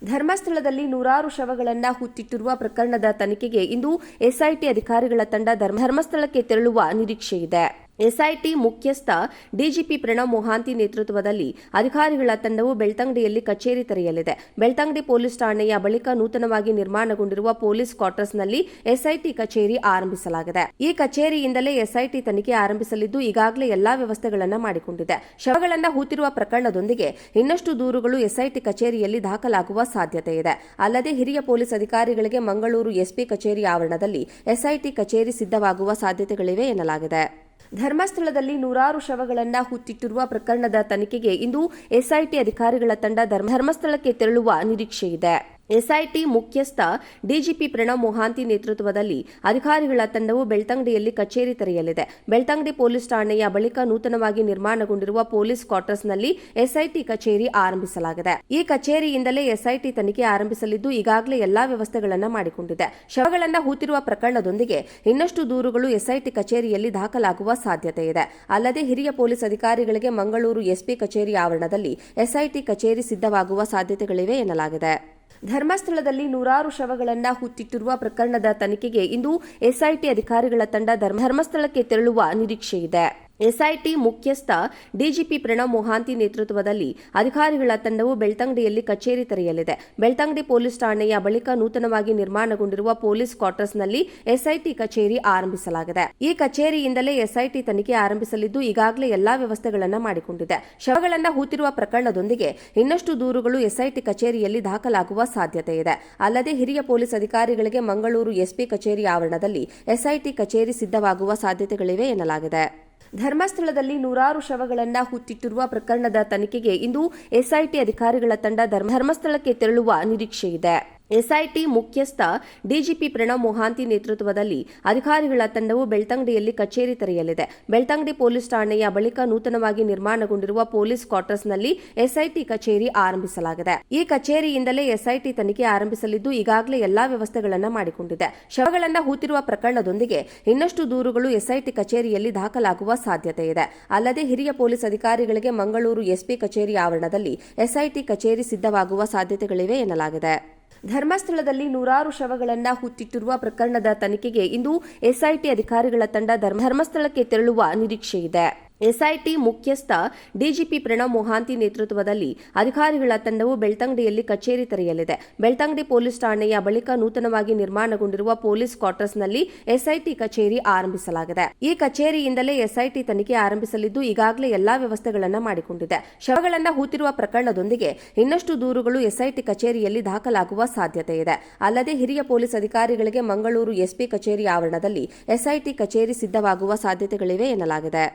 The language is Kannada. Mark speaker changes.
Speaker 1: ಧರ್ಮಸ್ಥಳದಲ್ಲಿ ನೂರಾರು ಶವಗಳನ್ನು ಹುಟ್ಟಿಟ್ಟಿರುವ ಪ್ರಕರಣದ ತನಿಖೆಗೆ ಇಂದು ಎಸ್ಐಟಿ ಅಧಿಕಾರಿಗಳ ತಂಡ ಧರ್ಮಸ್ಥಳಕ್ಕೆ ತೆರಳುವ ನಿರೀಕ್ಷೆಯಿದೆ. ಎಸ್ಐಟಿ ಮುಖ್ಯಸ್ಥ ಡಿಜಿಪಿ ಪ್ರಣವ್ ಮೊಹಾಂತಿ ನೇತೃತ್ವದಲ್ಲಿ ಅಧಿಕಾರಿಗಳ ತಂಡವು ಬೆಳ್ತಂಗಡಿಯಲ್ಲಿ ಕಚೇರಿ ತೆರೆಯಲಿದೆ. ಬೆಳ್ತಂಗಡಿ ಪೊಲೀಸ್ ಠಾಣೆಯ ಬಳಿಕ ನೂತನವಾಗಿ ನಿರ್ಮಾಣಗೊಂಡಿರುವ ಪೊಲೀಸ್ ಕ್ವಾರ್ಟರ್ಸ್ನಲ್ಲಿ ಎಸ್ಐಟಿ ಕಚೇರಿ ಆರಂಭಿಸಲಾಗಿದೆ. ಈ ಕಚೇರಿಯಿಂದಲೇ ಎಸ್ಐಟಿ ತನಿಖೆ ಆರಂಭಿಸಲಿದ್ದು, ಈಗಾಗಲೇ ಎಲ್ಲಾ ವ್ಯವಸ್ಥೆಗಳನ್ನು ಮಾಡಿಕೊಂಡಿದೆ. ಶವಗಳನ್ನು ಹೂತಿರುವ ಪ್ರಕರಣದೊಂದಿಗೆ ಇನ್ನಷ್ಟು ದೂರುಗಳು ಎಸ್ಐಟಿ ಕಚೇರಿಯಲ್ಲಿ ದಾಖಲಾಗುವ ಸಾಧ್ಯತೆ ಇದೆ. ಅಲ್ಲದೆ ಹಿರಿಯ ಪೊಲೀಸ್ ಅಧಿಕಾರಿಗಳಿಗೆ ಮಂಗಳೂರು ಎಸ್ಪಿ ಕಚೇರಿ ಆವರಣದಲ್ಲಿ ಎಸ್ಐಟಿ ಕಚೇರಿ ಸಿದ್ಧವಾಗುವ ಸಾಧ್ಯತೆಗಳಿವೆ ಎನ್ನಲಾಗಿದೆ. ಧರ್ಮಸ್ಥಳದಲ್ಲಿ ನೂರಾರು ಶವಗಳನ್ನು ಹುಟ್ಟಿಟ್ಟಿರುವ ಪ್ರಕರಣದ ತನಿಖೆಗೆ ಇಂದು ಎಸ್ಐಟಿ ಅಧಿಕಾರಿಗಳ ತಂಡ ಧರ್ಮಸ್ಥಳಕ್ಕೆ ತೆರಳುವ ನಿರೀಕ್ಷೆಯಿದೆ. ಎಸ್ಐಟಿ ಮುಖ್ಯಸ್ಥ ಡಿಜಿಪಿ ಪ್ರಣವ್ ಮೊಹಾಂತಿ ನೇತೃತ್ವದಲ್ಲಿ ಅಧಿಕಾರಿಗಳ ತಂಡವು ಬೆಳ್ತಂಗಡಿಯಲ್ಲಿ ಕಚೇರಿ ತೆರೆಯಲಿದೆ. ಬೆಳ್ತಂಗಡಿ ಪೊಲೀಸ್ ಠಾಣೆಯ ಬಳಿಕ ನೂತನವಾಗಿ ನಿರ್ಮಾಣಗೊಂಡಿರುವ ಪೊಲೀಸ್ ಕ್ವಾರ್ಟರ್ಸ್ನಲ್ಲಿ ಎಸ್ಐಟಿ ಕಚೇರಿ ಆರಂಭಿಸಲಾಗಿದೆ. ಈ ಕಚೇರಿಯಿಂದಲೇ ಎಸ್ಐಟಿ ತನಿಖೆ ಆರಂಭಿಸಲಿದ್ದು, ಈಗಾಗಲೇ ಎಲ್ಲಾ ವ್ಯವಸ್ಥೆಗಳನ್ನು ಮಾಡಿಕೊಂಡಿದೆ. ಶವಗಳನ್ನು ಹೂತಿರುವ ಪ್ರಕರಣದೊಂದಿಗೆ ಇನ್ನಷ್ಟು ದೂರುಗಳು ಎಸ್ಐಟಿ ಕಚೇರಿಯಲ್ಲಿ ದಾಖಲಾಗುವ ಸಾಧ್ಯತೆ ಇದೆ. ಅಲ್ಲದೆ ಹಿರಿಯ ಪೊಲೀಸ್ ಅಧಿಕಾರಿಗಳಿಗೆ ಮಂಗಳೂರು ಎಸ್ಪಿ ಕಚೇರಿ ಆವರಣದಲ್ಲಿ ಎಸ್ಐಟಿ ಕಚೇರಿ ಸಿದ್ಧವಾಗುವ ಸಾಧ್ಯತೆಗಳಿವೆ ಎನ್ನಲಾಗಿದೆ. ಧರ್ಮಸ್ಥಳದಲ್ಲಿ ನೂರಾರು ಶವಗಳನ್ನು ಹುಟ್ಟಿಟ್ಟಿರುವ ಪ್ರಕರಣದ ತನಿಖೆಗೆ ಇಂದು ಎಸ್ಐಟಿ ಅಧಿಕಾರಿಗಳ ತಂಡ ಧರ್ಮಸ್ಥಳಕ್ಕೆ ತೆರಳುವ ನಿರೀಕ್ಷೆಯಿದೆ. ಎಸ್ಐಟಿ ಮುಖ್ಯಸ್ಥ ಡಿಜಿಪಿ ಪ್ರಣವ್ ಮೊಹಾಂತಿ ನೇತೃತ್ವದಲ್ಲಿ ಅಧಿಕಾರಿಗಳ ತಂಡವು ಬೆಳ್ತಂಗಡಿಯಲ್ಲಿ ಕಚೇರಿ ತೆರೆಯಲಿದೆ. ಬೆಳ್ತಂಗಡಿ ಪೊಲೀಸ್ ಠಾಣೆಯ ಬಳಿಕ ನೂತನವಾಗಿ ನಿರ್ಮಾಣಗೊಂಡಿರುವ ಪೊಲೀಸ್ ಕ್ವಾರ್ಟರ್ಸ್ನಲ್ಲಿ ಎಸ್ಐಟಿ ಕಚೇರಿ ಆರಂಭಿಸಲಾಗಿದೆ. ಈ ಕಚೇರಿಯಿಂದಲೇ ಎಸ್ಐಟಿ ತನಿಖೆ ಆರಂಭಿಸಲಿದ್ದು, ಈಗಾಗಲೇ ಎಲ್ಲಾ ವ್ಯವಸ್ಥೆಗಳನ್ನು ಮಾಡಿಕೊಂಡಿದೆ. ಶವಗಳನ್ನು ಹೂತಿರುವ ಪ್ರಕರಣದೊಂದಿಗೆ ಇನ್ನಷ್ಟು ದೂರುಗಳು ಎಸ್ಐಟಿ ಕಚೇರಿಯಲ್ಲಿ ದಾಖಲಾಗುವ ಸಾಧ್ಯತೆ ಇದೆ. ಅಲ್ಲದೆ ಹಿರಿಯ ಪೊಲೀಸ್ ಅಧಿಕಾರಿಗಳಿಗೆ ಮಂಗಳೂರು ಎಸ್ಪಿ ಕಚೇರಿ ಆವರಣದಲ್ಲಿ ಎಸ್ಐಟಿ ಕಚೇರಿ ಸಿದ್ಧವಾಗುವ ಸಾಧ್ಯತೆಗಳಿವೆ ಎನ್ನಲಾಗಿದೆ. ಧರ್ಮಸ್ಥಳದಲ್ಲಿ ನೂರಾರು ಶವಗಳನ್ನು ಹುಟ್ಟಿಟ್ಟಿರುವ ಪ್ರಕರಣದ ತನಿಖೆಗೆ ಇಂದು ಎಸ್ಐಟಿ ಅಧಿಕಾರಿಗಳ ತಂಡ ಧರ್ಮಸ್ಥಳಕ್ಕೆ ತೆರಳುವ ನಿರೀಕ್ಷೆಯಿದೆ. ಎಸ್ಐಟಿ ಮುಖ್ಯಸ್ಥ ಡಿಜಿಪಿ ಪ್ರಣವ್ ಮೊಹಾಂತಿ ನೇತೃತ್ವದಲ್ಲಿ ಅಧಿಕಾರಿಗಳ ತಂಡವು ಬೆಳ್ತಂಗಡಿಯಲ್ಲಿ ಕಚೇರಿ ತೆರೆಯಲಿದೆ. ಬೆಳ್ತಂಗಡಿ ಪೊಲೀಸ್ ಠಾಣೆಯ ಬಳಿಕ ನೂತನವಾಗಿ ನಿರ್ಮಾಣಗೊಂಡಿರುವ ಪೊಲೀಸ್ ಕ್ವಾರ್ಟರ್ಸ್ನಲ್ಲಿ ಎಸ್ಐಟಿ ಕಚೇರಿ ಆರಂಭಿಸಲಾಗಿದೆ. ಈ ಕಚೇರಿಯಿಂದಲೇ ಎಸ್ಐಟಿ ತನಿಖೆ ಆರಂಭಿಸಲಿದ್ದು, ಈಗಾಗಲೇ ಎಲ್ಲಾ ವ್ಯವಸ್ಥೆಗಳನ್ನು ಮಾಡಿಕೊಂಡಿದೆ. ಶವಗಳನ್ನು ಹೂತಿರುವ ಪ್ರಕರಣದೊಂದಿಗೆ ಇನ್ನಷ್ಟು ದೂರುಗಳು ಎಸ್ಐಟಿ ಕಚೇರಿಯಲ್ಲಿ ದಾಖಲಾಗುವ ಸಾಧ್ಯತೆ ಇದೆ. ಅಲ್ಲದೆ ಹಿರಿಯ ಪೊಲೀಸ್ ಅಧಿಕಾರಿಗಳಿಗೆ ಮಂಗಳೂರು ಎಸ್ಪಿ ಕಚೇರಿ ಆವರಣದಲ್ಲಿ ಎಸ್ಐಟಿ ಕಚೇರಿ ಸಿದ್ಧವಾಗುವ ಸಾಧ್ಯತೆಗಳಿವೆ ಎನ್ನಲಾಗಿದೆ. ಧರ್ಮಸ್ಥಳದಲ್ಲಿ ನೂರಾರು ಶವಗಳನ್ನು ಹುಟ್ಟಿಟ್ಟಿರುವ ಪ್ರಕರಣದ ತನಿಖೆಗೆ ಇಂದು ಎಸ್ಐಟಿ ಅಧಿಕಾರಿಗಳ ತಂಡ ಧರ್ಮಸ್ಥಳಕ್ಕೆ ತೆರಳುವ ನಿರೀಕ್ಷೆಯಿದೆ. ಎಸ್ಐಟಿ ಮುಖ್ಯಸ್ಥ ಡಿಜಿಪಿ ಪ್ರಣವ್ ಮೊಹಾಂತಿ ನೇತೃತ್ವದಲ್ಲಿ ಅಧಿಕಾರಿಗಳ ತಂಡವು ಬೆಳ್ತಂಗಡಿಯಲ್ಲಿ ಕಚೇರಿ ತೆರೆಯಲಿದೆ. ಬೆಳ್ತಂಗಡಿ ಪೊಲೀಸ್ ಠಾಣೆಯ ಬಳಿಕ ನೂತನವಾಗಿ ನಿರ್ಮಾಣಗೊಂಡಿರುವ ಪೊಲೀಸ್ ಕ್ವಾರ್ಟರ್ಸ್ನಲ್ಲಿ ಎಸ್ಐಟಿ ಕಚೇರಿ ಆರಂಭಿಸಲಾಗಿದೆ. ಈ ಕಚೇರಿಯಿಂದಲೇ ಎಸ್ಐಟಿ ತನಿಖೆ ಆರಂಭಿಸಲಿದ್ದು, ಈಗಾಗಲೇ ಎಲ್ಲಾ ವ್ಯವಸ್ಥೆಗಳನ್ನು ಮಾಡಿಕೊಂಡಿದೆ. ಶವಗಳನ್ನು ಹೂತಿರುವ ಪ್ರಕರಣದೊಂದಿಗೆ ಇನ್ನಷ್ಟು ದೂರುಗಳು ಎಸ್ಐಟಿ ಕಚೇರಿಯಲ್ಲಿ ದಾಖಲಾಗುವ ಸಾಧ್ಯತೆ ಇದೆ. ಅಲ್ಲದೆ ಹಿರಿಯ ಪೊಲೀಸ್ ಅಧಿಕಾರಿಗಳಿಗೆ ಮಂಗಳೂರು ಎಸ್ಪಿ ಕಚೇರಿ ಆವರಣದಲ್ಲಿ ಎಸ್ಐಟಿ ಕಚೇರಿ ಸಿದ್ಧವಾಗುವ ಸಾಧ್ಯತೆಗಳಿವೆ ಎನ್ನಲಾಗಿದೆ.